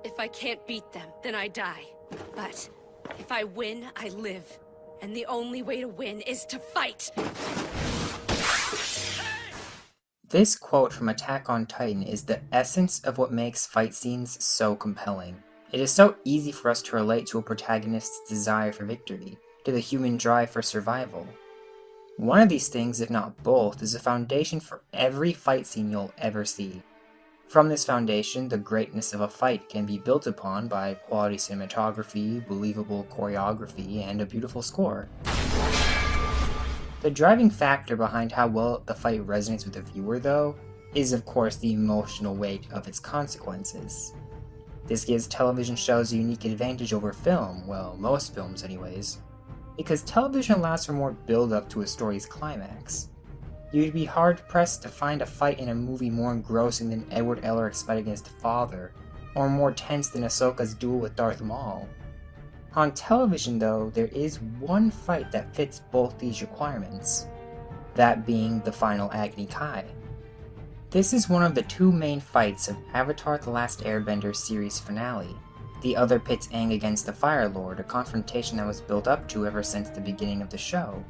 If I can't beat them, then I die. But if I win, I live. And the only way to win is to fight! This quote from Attack on Titan is the essence of what makes fight scenes so compelling. It is so easy for us to relate to a protagonist's desire for victory, to the human drive for survival. One of these things, if not both, is a foundation for every fight scene you'll ever see. From this foundation, the greatness of a fight can be built upon by quality cinematography, believable choreography, and a beautiful score. The driving factor behind how well the fight resonates with the viewer, though, is of course the emotional weight of its consequences. This gives television shows a unique advantage over film, well, most films anyways, because television allows for more build-up to a story's climax. You'd be hard-pressed to find a fight in a movie more engrossing than Edward Elric's fight against Father, or more tense than Ahsoka's duel with Darth Maul. On television, though, there is one fight that fits both these requirements, that being the final Agni Kai. This is one of the two main fights of Avatar: The Last Airbender series finale. The other pits Aang against the Fire Lord, a confrontation that was built up to ever since the beginning of the show.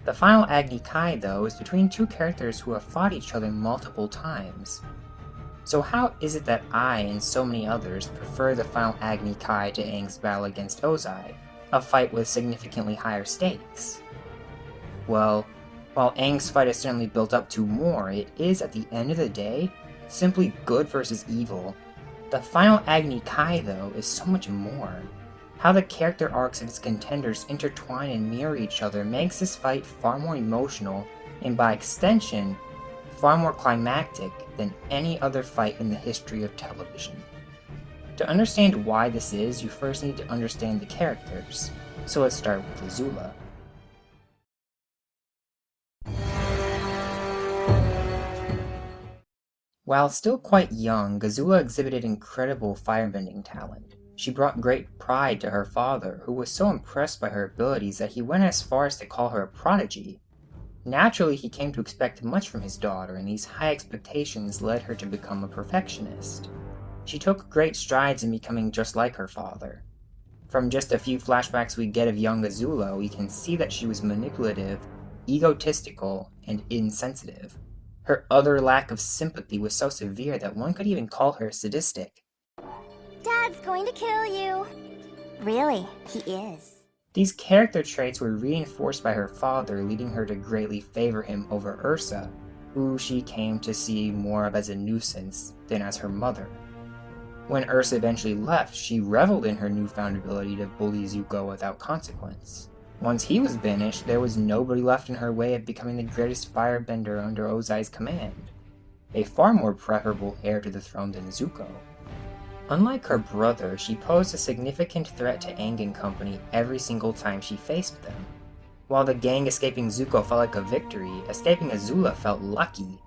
The final Agni Kai, though, is between two characters who have fought each other multiple times. So how is it that I and so many others prefer the final Agni Kai to Aang's battle against Ozai, a fight with significantly higher stakes? Well, while Aang's fight is certainly built up to more, it is, at the end of the day, simply good versus evil. The final Agni Kai, though, is so much more. How the character arcs of its contenders intertwine and mirror each other makes this fight far more emotional, and by extension, far more climactic than any other fight in the history of television. To understand why this is, you first need to understand the characters, so let's start with Azula. While still quite young, Azula exhibited incredible firebending talent. She brought great pride to her father, who was so impressed by her abilities that he went as far as to call her a prodigy. Naturally, he came to expect much from his daughter, and these high expectations led her to become a perfectionist. She took great strides in becoming just like her father. From just a few flashbacks we get of young Azula, we can see that she was manipulative, egotistical, and insensitive. Her utter lack of sympathy was so severe that one could even call her sadistic. Dad's going to kill you. Really, he is. These character traits were reinforced by her father, leading her to greatly favor him over Ursa, who she came to see more of as a nuisance than as her mother. When Ursa eventually left, she reveled in her newfound ability to bully Zuko without consequence. Once he was banished, there was nobody left in her way of becoming the greatest firebender under Ozai's command, a far more preferable heir to the throne than Zuko. Unlike her brother, she posed a significant threat to Aang and company every single time she faced them. While the gang escaping Zuko felt like a victory, escaping Azula felt lucky.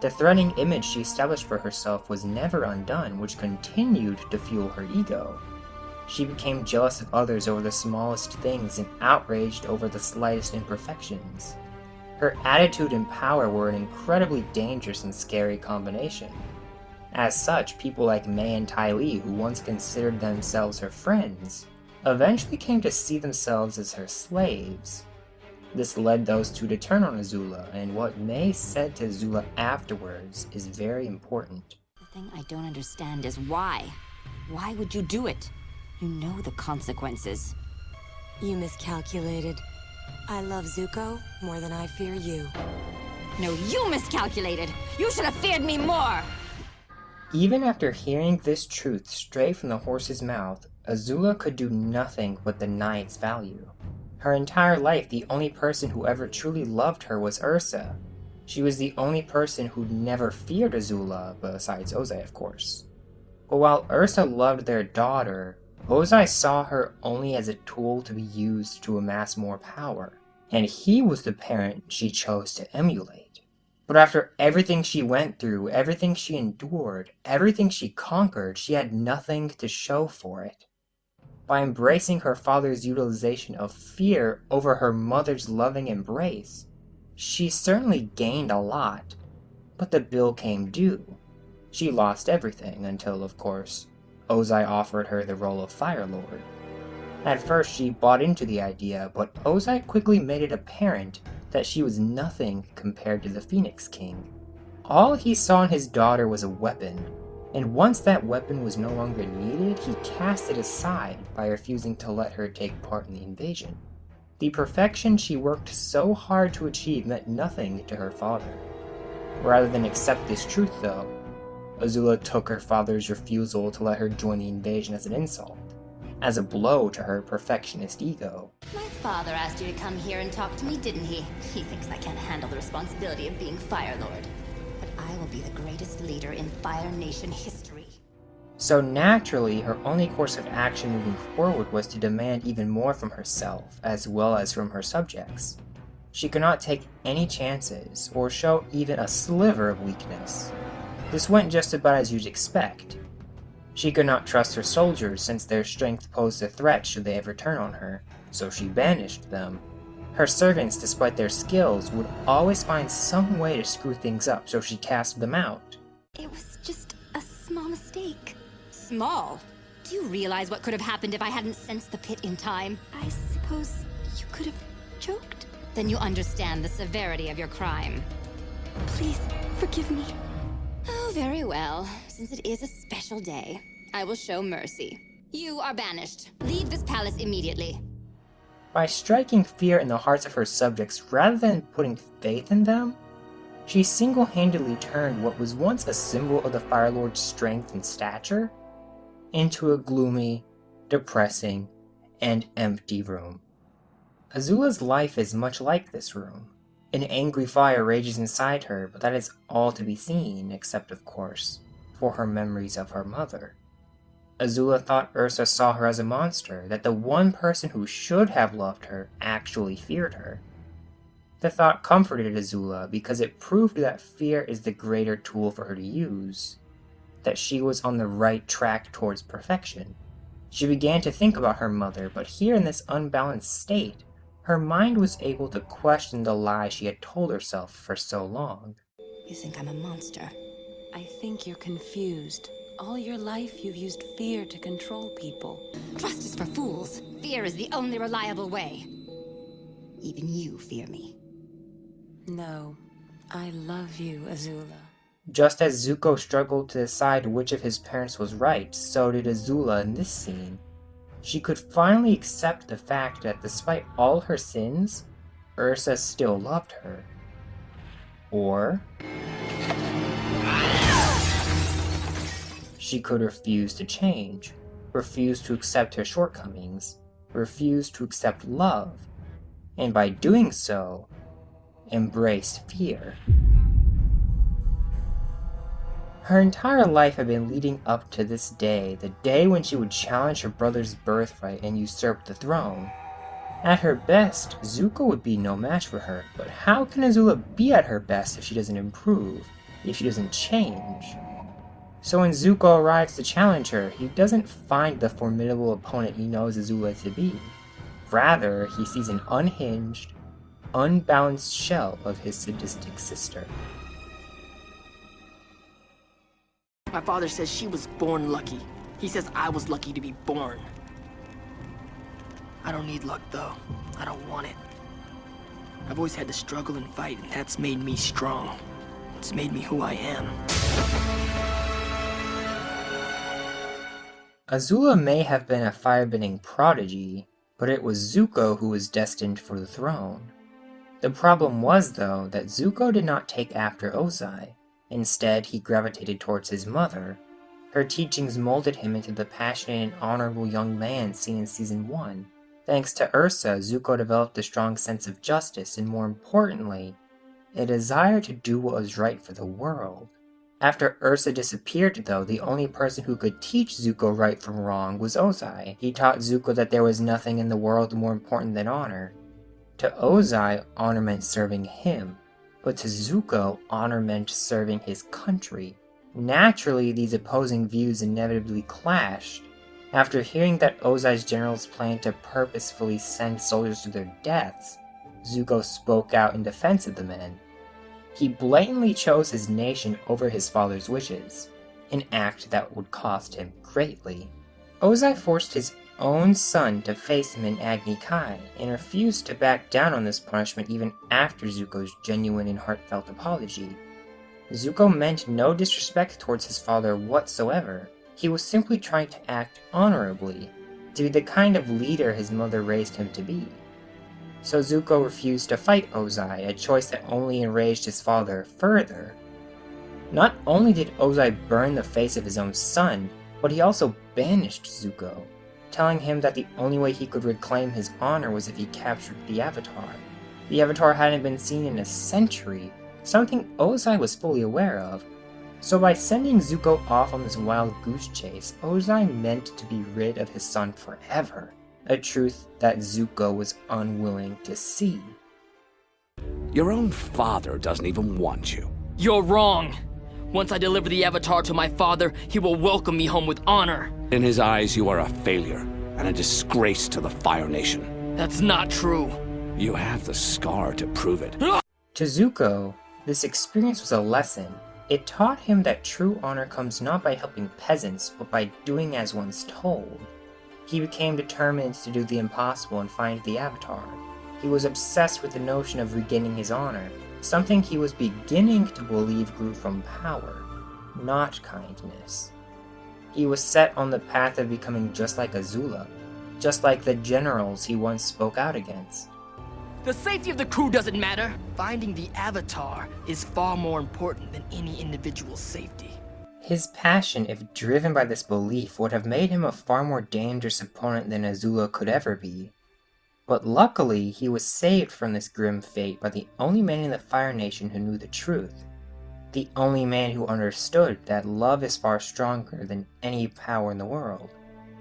The threatening image she established for herself was never undone, which continued to fuel her ego. She became jealous of others over the smallest things and outraged over the slightest imperfections. Her attitude and power were an incredibly dangerous and scary combination. As such, people like Mei and Ty Lee, who once considered themselves her friends, eventually came to see themselves as her slaves. This led those two to turn on Azula, and what Mei said to Azula afterwards is very important. The thing I don't understand is why. Why would you do it? You know the consequences. You miscalculated. I love Zuko more than I fear you. No, you miscalculated! You should have feared me more! Even after hearing this truth straight from the horse's mouth, Azula could do nothing but deny its value. Her entire life, the only person who ever truly loved her was Ursa. She was the only person who never feared Azula, besides Ozai, of course. But while Ursa loved their daughter, Ozai saw her only as a tool to be used to amass more power, and he was the parent she chose to emulate. But after everything she went through, everything she endured, everything she conquered, she had nothing to show for it. By embracing her father's utilization of fear over her mother's loving embrace, she certainly gained a lot, but the bill came due. She lost everything until, of course, Ozai offered her the role of Fire Lord. At first she bought into the idea, but Ozai quickly made it apparent that she was nothing compared to the Phoenix King. All he saw in his daughter was a weapon, and once that weapon was no longer needed, he cast it aside by refusing to let her take part in the invasion. The perfection she worked so hard to achieve meant nothing to her father. Rather than accept this truth though, Azula took her father's refusal to let her join the invasion as an insult, as a blow to her perfectionist ego. My father asked you to come here and talk to me, didn't he? He thinks I can't handle the responsibility of being Fire Lord. But I will be the greatest leader in Fire Nation history. So naturally, her only course of action moving forward was to demand even more from herself, as well as from her subjects. She could not take any chances, or show even a sliver of weakness. This went just about as you'd expect. She could not trust her soldiers since their strength posed a threat should they ever turn on her, so she banished them. Her servants, despite their skills, would always find some way to screw things up, so she cast them out. It was just a small mistake. Small? Do you realize what could have happened if I hadn't sensed the pit in time? I suppose you could have choked? Then you understand the severity of your crime. Please, forgive me. Oh, very well. Since it is a special day, I will show mercy. You are banished. Leave this palace immediately. By striking fear in the hearts of her subjects rather than putting faith in them, she single-handedly turned what was once a symbol of the Fire Lord's strength and stature into a gloomy, depressing, and empty room. Azula's life is much like this room. An angry fire rages inside her, but that is all to be seen, except of course, for her memories of her mother. Azula thought Ursa saw her as a monster, that the one person who should have loved her actually feared her. The thought comforted Azula because it proved that fear is the greater tool for her to use, that she was on the right track towards perfection. She began to think about her mother, but here in this unbalanced state, her mind was able to question the lie she had told herself for so long. You think I'm a monster? I think you're confused. All your life you've used fear to control people. Trust is for fools. Fear is the only reliable way. Even you fear me. No, I love you, Azula. Just as Zuko struggled to decide which of his parents was right, so did Azula in this scene. She could finally accept the fact that despite all her sins, Ursa still loved her. Or she could refuse to change, refuse to accept her shortcomings, refuse to accept love, and by doing so, embrace fear. Her entire life had been leading up to this day, the day when she would challenge her brother's birthright and usurp the throne. At her best, Zuko would be no match for her, but how can Azula be at her best if she doesn't improve, if she doesn't change? So when Zuko arrives to challenge her, he doesn't find the formidable opponent he knows Azula to be. Rather, he sees an unhinged, unbalanced shell of his sadistic sister. My father says she was born lucky. He says I was lucky to be born. I don't need luck, though. I don't want it. I've always had to struggle and fight, and that's made me strong. It's made me who I am. Azula may have been a firebending prodigy, but it was Zuko who was destined for the throne. The problem was, though, that Zuko did not take after Ozai. Instead, he gravitated towards his mother. Her teachings molded him into the passionate and honorable young man seen in Season 1. Thanks to Ursa, Zuko developed a strong sense of justice and, more importantly, a desire to do what was right for the world. After Ursa disappeared, though, the only person who could teach Zuko right from wrong was Ozai. He taught Zuko that there was nothing in the world more important than honor. To Ozai, honor meant serving him. But to Zuko, honor meant serving his country. Naturally, these opposing views inevitably clashed. After hearing that Ozai's generals planned to purposefully send soldiers to their deaths, Zuko spoke out in defense of the men. He blatantly chose his nation over his father's wishes. an act that would cost him greatly. Ozai forced his own son to face him in Agni Kai, and refused to back down on this punishment even after Zuko's genuine and heartfelt apology. Zuko meant no disrespect towards his father whatsoever. He was simply trying to act honorably, to be the kind of leader his mother raised him to be. So Zuko refused to fight Ozai, a choice that only enraged his father further. Not only did Ozai burn the face of his own son, but he also banished Zuko, telling him that the only way he could reclaim his honor was if he captured the Avatar. The Avatar hadn't been seen in a century, something Ozai was fully aware of. So by sending Zuko off on this wild goose chase, Ozai meant to be rid of his son forever, a truth that Zuko was unwilling to see. Your own father doesn't even want you. You're wrong. Once I deliver the Avatar to my father, he will welcome me home with honor. In his eyes, you are a failure and a disgrace to the Fire Nation. That's not true. You have the scar to prove it. To Zuko, this experience was a lesson. It taught him that true honor comes not by helping peasants, but by doing as one's told. He became determined to do the impossible and find the Avatar. He was obsessed with the notion of regaining his honor, something he was beginning to believe grew from power, not kindness. He was set on the path of becoming just like Azula, just like the generals he once spoke out against. The safety of the crew doesn't matter. Finding the Avatar is far more important than any individual's safety. His passion, if driven by this belief, would have made him a far more dangerous opponent than Azula could ever be. But luckily, he was saved from this grim fate by the only man in the Fire Nation who knew the truth. The only man who understood that love is far stronger than any power in the world.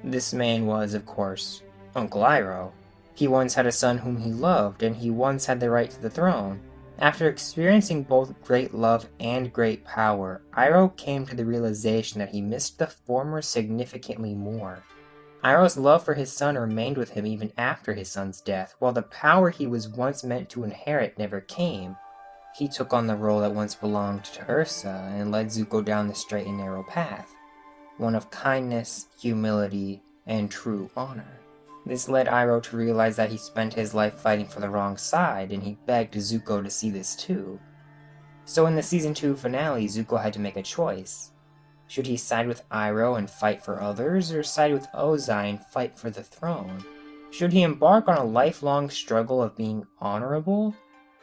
This man was, of course, Uncle Iroh. He once had a son whom he loved, and he once had the right to the throne. After experiencing both great love and great power, Iroh came to the realization that he missed the former significantly more. Iroh's love for his son remained with him even after his son's death, while the power he was once meant to inherit never came. He took on the role that once belonged to Ursa and led Zuko down the straight and narrow path, one of kindness, humility, and true honor. This led Iroh to realize that he spent his life fighting for the wrong side, and he begged Zuko to see this too. So in the Season 2 finale, Zuko had to make a choice. Should he side with Iroh and fight for others, or side with Ozai and fight for the throne? Should he embark on a lifelong struggle of being honorable,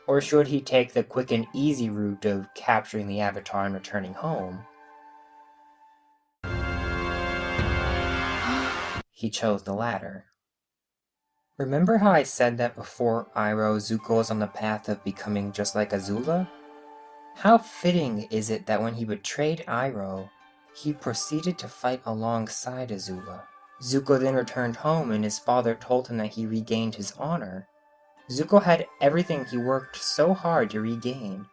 or should he take the quick and easy route of capturing the Avatar and returning home? He chose the latter. Remember how I said that before Iroh, Zuko was on the path of becoming just like Azula? How fitting is it that when he betrayed Iroh, he proceeded to fight alongside Azula. Zuko then returned home and his father told him that he regained his honor. Zuko had everything he worked so hard to regain.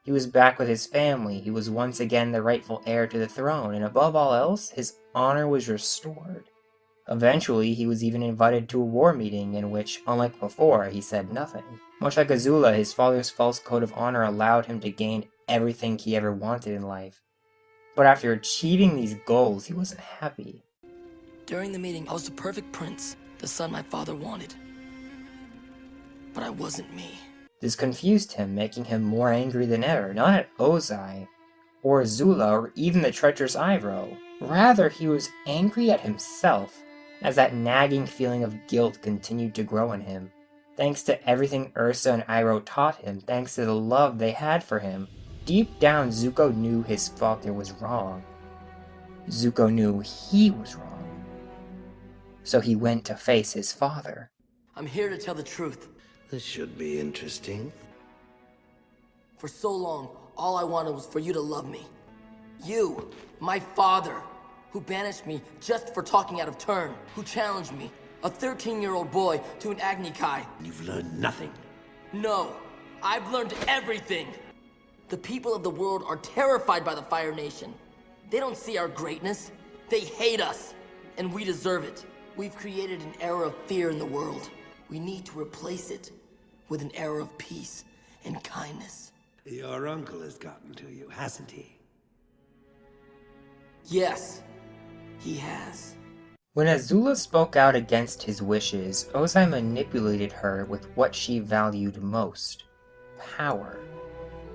He was back with his family, he was once again the rightful heir to the throne, and above all else, his honor was restored. Eventually, he was even invited to a war meeting in which, unlike before, he said nothing. Much like Azula, his father's false code of honor allowed him to gain everything he ever wanted in life. But after achieving these goals, he wasn't happy. During the meeting, I was the perfect prince, the son my father wanted. But I wasn't me. This confused him, making him more angry than ever, not at Ozai, or Azula, or even the treacherous Iroh. Rather, he was angry at himself, as that nagging feeling of guilt continued to grow in him. Thanks to everything Ursa and Iroh taught him, thanks to the love they had for him, deep down Zuko knew his father was wrong. Zuko knew he was wrong. So he went to face his father. I'm here to tell the truth. This should be interesting. For so long, all I wanted was for you to love me. You, my father, who banished me just for talking out of turn, who challenged me, a 13-year-old boy, to an Agni Kai. You've learned nothing. No, I've learned everything. The people of the world are terrified by the Fire Nation. They don't see our greatness. They hate us, and we deserve it. We've created an era of fear in the world. We need to replace it with an era of peace and kindness. Your uncle has gotten to you, hasn't he? Yes, he has. When Azula spoke out against his wishes, Ozai manipulated her with what she valued most: power.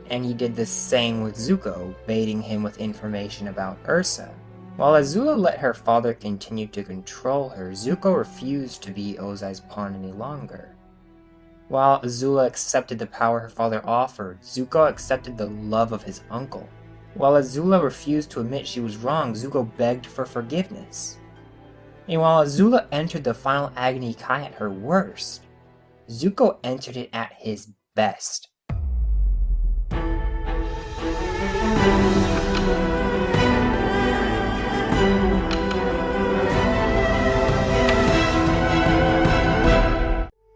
And he did the same with Zuko, baiting him with information about Ursa. While Azula let her father continue to control her, Zuko refused to be Ozai's pawn any longer. While Azula accepted the power her father offered, Zuko accepted the love of his uncle. While Azula refused to admit she was wrong, Zuko begged for forgiveness. And while Azula entered the final Agni Kai at her worst, Zuko entered it at his best.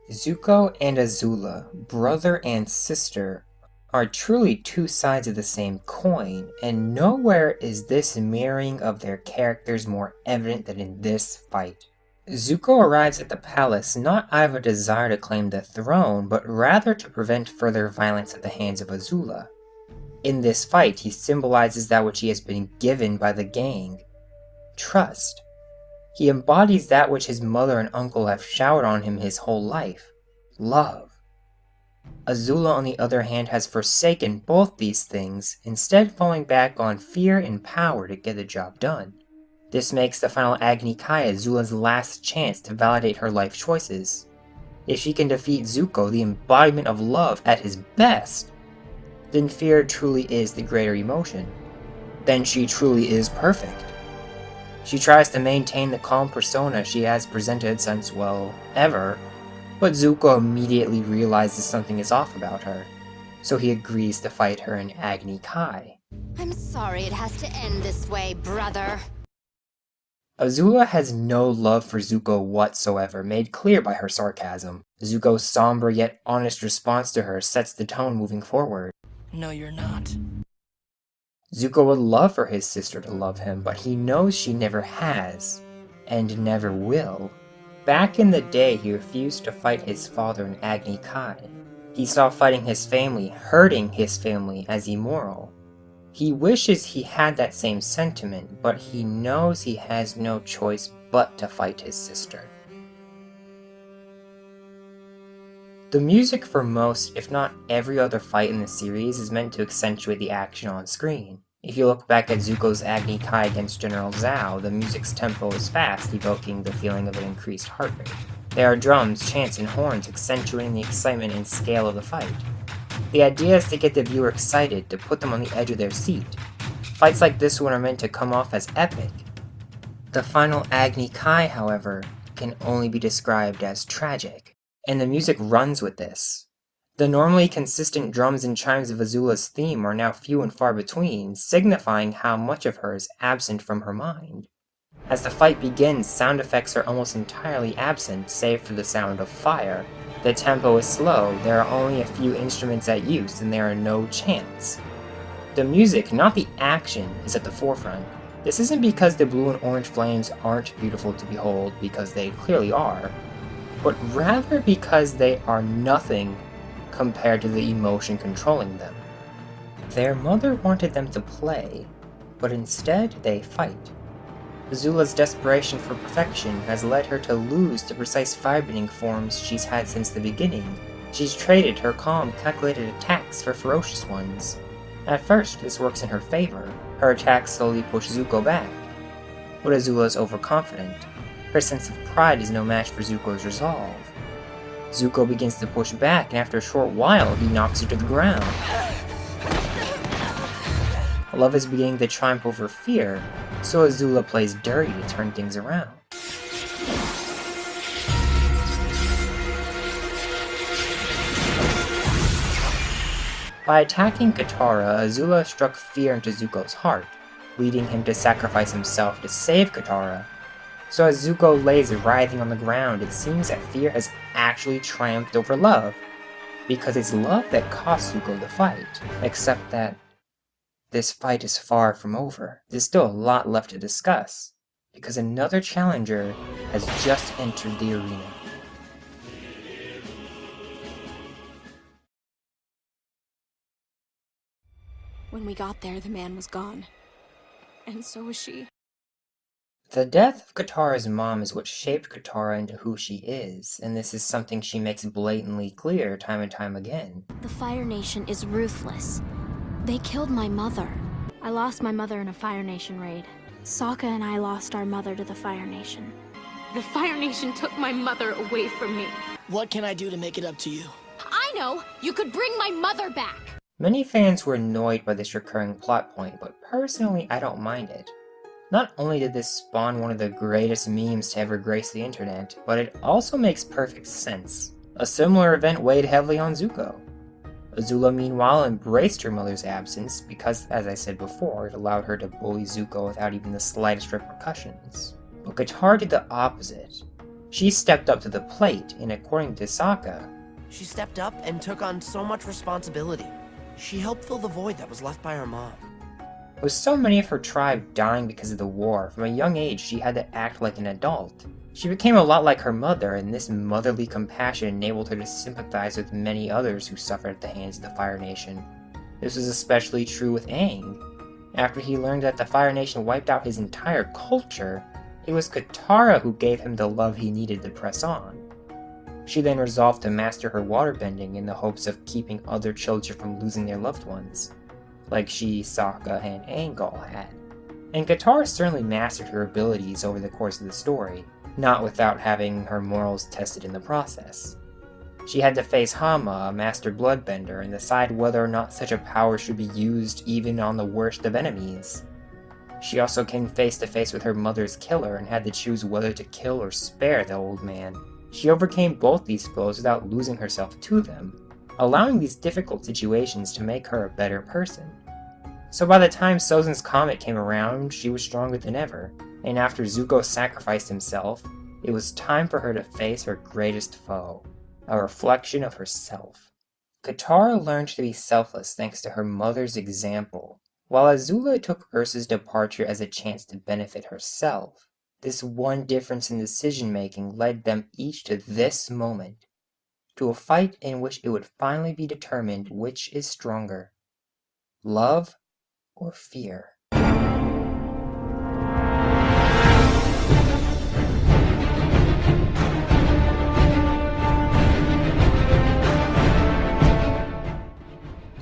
Zuko and Azula, brother and sister, are truly two sides of the same coin, and nowhere is this mirroring of their characters more evident than in this fight. Zuko arrives at the palace not out of a desire to claim the throne, but rather to prevent further violence at the hands of Azula. In this fight, he symbolizes that which he has been given by the gang: trust. He embodies that which his mother and uncle have showered on him his whole life: love. Azula, on the other hand, has forsaken both these things, instead falling back on fear and power to get the job done. This makes the final Agni Kai Azula's last chance to validate her life choices. If she can defeat Zuko, the embodiment of love at his best, then fear truly is the greater emotion. Then she truly is perfect. She tries to maintain the calm persona she has presented since, well, ever, but Zuko immediately realizes something is off about her, so he agrees to fight her in Agni Kai. I'm sorry it has to end this way, brother. Azula has no love for Zuko whatsoever, made clear by her sarcasm. Zuko's somber yet honest response to her sets the tone moving forward. No, you're not. Zuko would love for his sister to love him, but he knows she never has, and never will. Back in the day, he refused to fight his father in Agni Kai. He saw fighting his family, hurting his family, as immoral. He wishes he had that same sentiment, but he knows he has no choice but to fight his sister. The music for most, if not every other fight in the series, is meant to accentuate the action on screen. If you look back at Zuko's Agni Kai against General Zhao, the music's tempo is fast, evoking the feeling of an increased heart rate. There are drums, chants, and horns accentuating the excitement and scale of the fight. The idea is to get the viewer excited, to put them on the edge of their seat. Fights like this one are meant to come off as epic. The final Agni Kai, however, can only be described as tragic, and the music runs with this. The normally consistent drums and chimes of Azula's theme are now few and far between, signifying how much of her is absent from her mind. As the fight begins, sound effects are almost entirely absent, save for the sound of fire. The tempo is slow, there are only a few instruments at use, and there are no chants. The music, not the action, is at the forefront. This isn't because the blue and orange flames aren't beautiful to behold, because they clearly are, but rather because they are nothing compared to the emotion controlling them. Their mother wanted them to play, but instead they fight. Azula's desperation for perfection has led her to lose the precise firebending forms she's had since the beginning. She's traded her calm, calculated attacks for ferocious ones. At first, this works in her favor. Her attacks slowly push Zuko back. But Azula is overconfident. Her sense of pride is no match for Zuko's resolve. Zuko begins to push back, and after a short while, he knocks her to the ground. Love is beginning to triumph over fear, so Azula plays dirty to turn things around. By attacking Katara, Azula struck fear into Zuko's heart, leading him to sacrifice himself to save Katara. So as Zuko lays writhing on the ground, it seems that fear has actually triumphed over love, because it's love that cost Zuko the fight, except that this fight is far from over. There's still a lot left to discuss, because another challenger has just entered the arena. When we got there, the man was gone. And so was she. The death of Katara's mom is what shaped Katara into who she is, and this is something she makes blatantly clear time and time again. The Fire Nation is ruthless. They killed my mother. I lost my mother in a Fire Nation raid. Sokka and I lost our mother to the Fire Nation. The Fire Nation took my mother away from me. What can I do to make it up to you? I know! You could bring my mother back! Many fans were annoyed by this recurring plot point, but personally I don't mind it. Not only did this spawn one of the greatest memes to ever grace the internet, but it also makes perfect sense. A similar event weighed heavily on Zuko. Azula meanwhile embraced her mother's absence because, as I said before, it allowed her to bully Zuko without even the slightest repercussions. But Katara did the opposite. She stepped up to the plate, and according to Sokka, she stepped up and took on so much responsibility. She helped fill the void that was left by her mom. with so many of her tribe dying because of the war, from a young age she had to act like an adult. She became a lot like her mother, and this motherly compassion enabled her to sympathize with many others who suffered at the hands of the Fire Nation. This was especially true with Aang. After he learned that the Fire Nation wiped out his entire culture, it was Katara who gave him the love he needed to press on. She then resolved to master her waterbending in the hopes of keeping other children from losing their loved ones, like she, Sokka, and Aang all had. And Katara certainly mastered her abilities over the course of the story, not without having her morals tested in the process. She had to face Hama, a master bloodbender, and decide whether or not such a power should be used even on the worst of enemies. She also came face to face with her mother's killer and had to choose whether to kill or spare the old man. She overcame both these foes without losing herself to them, allowing these difficult situations to make her a better person. So by the time Sozin's Comet came around, she was stronger than ever, and after Zuko sacrificed himself, it was time for her to face her greatest foe, a reflection of herself. Katara learned to be selfless thanks to her mother's example, while Azula took Ursa's departure as a chance to benefit herself. This one difference in decision-making led them each to this moment, to a fight in which it would finally be determined which is stronger, love or fear.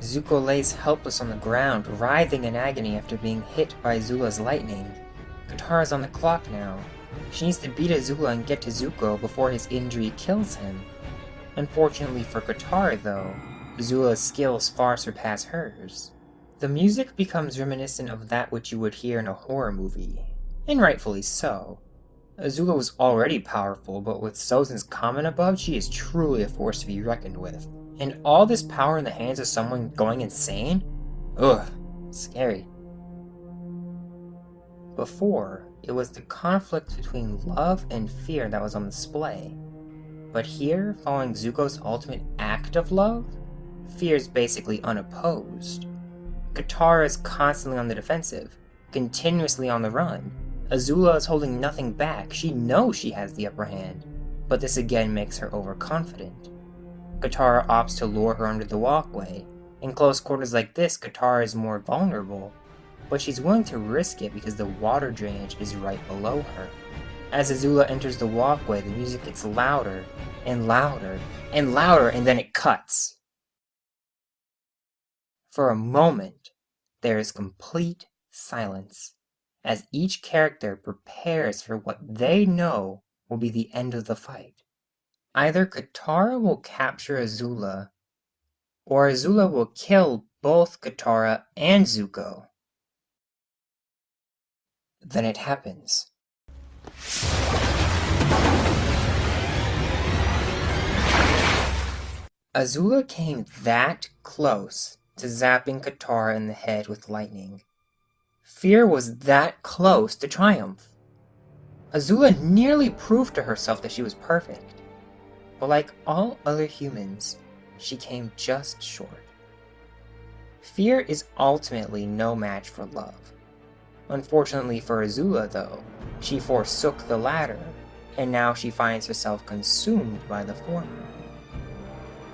Zuko lays helpless on the ground, writhing in agony after being hit by Azula's lightning. Katara's on the clock now. She needs to beat Azula and get to Zuko before his injury kills him. Unfortunately for Katara though, Azula's skills far surpass hers. The music becomes reminiscent of that which you would hear in a horror movie, and rightfully so. Azula was already powerful, but with Sozin's Comet above, she is truly a force to be reckoned with. And all this power in the hands of someone going insane? Ugh, scary. Before, it was the conflict between love and fear that was on display. But here, following Zuko's ultimate act of love, fear is basically unopposed. Katara is constantly on the defensive, continuously on the run. Azula is holding nothing back, she knows she has the upper hand, but this again makes her overconfident. Katara opts to lure her under the walkway. In close quarters like this, Katara is more vulnerable, but she's willing to risk it because the water drainage is right below her. As Azula enters the walkway, the music gets louder, and louder, and louder, and then it cuts. For a moment, there is complete silence, as each character prepares for what they know will be the end of the fight. Either Katara will capture Azula, or Azula will kill both Katara and Zuko. Then it happens. Azula came that close to zapping Katara in the head with lightning. Fear was that close to triumph. Azula nearly proved to herself that she was perfect, but like all other humans, she came just short. Fear is ultimately no match for love. Unfortunately for Azula though, she forsook the latter, and now she finds herself consumed by the former.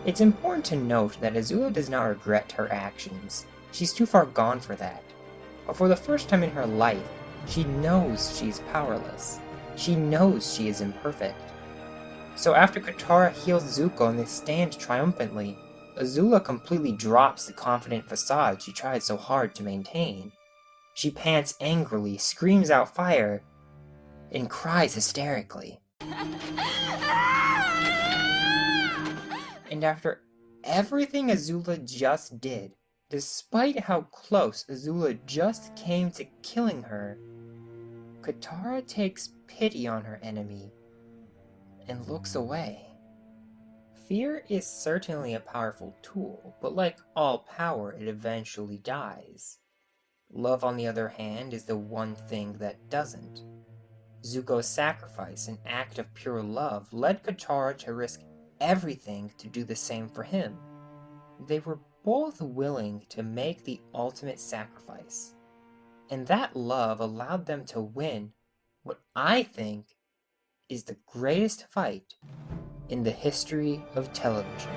It's important to note that Azula does not regret her actions. She's too far gone for that. But for the first time in her life, She knows she's powerless. She knows she is imperfect. So after Katara heals Zuko and they stand triumphantly, Azula completely drops the confident facade she tried so hard to maintain. She pants angrily, screams out fire, and cries hysterically. And after everything Azula just did, despite how close Azula just came to killing her, Katara takes pity on her enemy and looks away. Fear is certainly a powerful tool, but like all power, it eventually dies. Love, on the other hand, is the one thing that doesn't. Zuko's sacrifice, an act of pure love, led Katara to risk everything to do the same for him. They were both willing to make the ultimate sacrifice, and that love allowed them to win what I think is the greatest fight in the history of television.